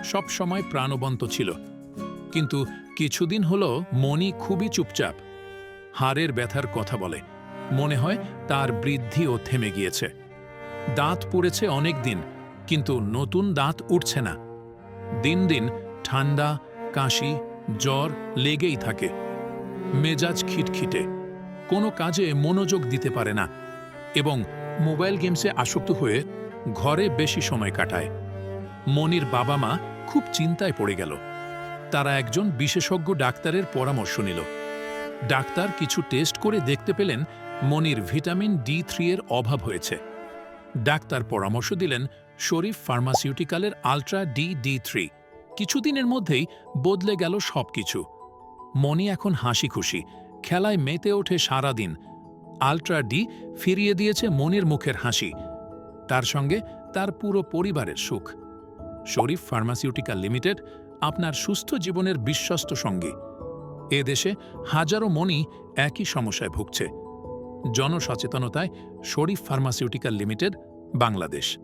সব সময় প্রাণবন্ত ছিল, কিন্তু কিছুদিন হলো মনি খুবই চুপচাপ। হাড়ের ব্যথার কথা বলে, মনে হয় তার বৃদ্ধিও থেমে গিয়েছে। দাঁত পড়েছে অনেক দিন, কিন্তু নতুন দাঁত উঠছে না। দিন দিন ঠান্ডা, কাশি, জ্বর লেগেই থাকে। মেজাজ খিটখিটে, কোনো কাজে মনোযোগ দিতে পারে না এবং মোবাইল গেমসে আসক্ত হয়ে ঘরে বেশি সময় কাটায়। মনির বাবা মা খুব চিন্তায় পড়ে গেল। তারা একজন বিশেষজ্ঞ ডাক্তারের পরামর্শ নিল। ডাক্তার কিছু টেস্ট করে দেখতে পেলেন মনির ভিটামিন D3 এর অভাব হয়েছে। ডাক্তার পরামর্শ দিলেন শরীফ ফার্মাসিউটিক্যালের আল্ট্রা D3। কিছুদিনের মধ্যেই বদলে গেল সবকিছু। মনি এখন হাসি খুশি, খেলায় মেতে ওঠে সারাদিন। আল্ট্রা ডি ফিরিয়ে দিয়েছে মনির মুখের হাসি, তার সঙ্গে তার পুরো পরিবারের সুখ। শরীফ ফার্মাসিউটিক্যাল লিমিটেড, আপনার সুস্থ জীবনের বিশ্বস্ত সঙ্গী। এ দেশে হাজারো মনি একই সমস্যায় ভুগছে। জনসচেতনতায় শরীফ ফার্মাসিউটিক্যাল লিমিটেড, বাংলাদেশ।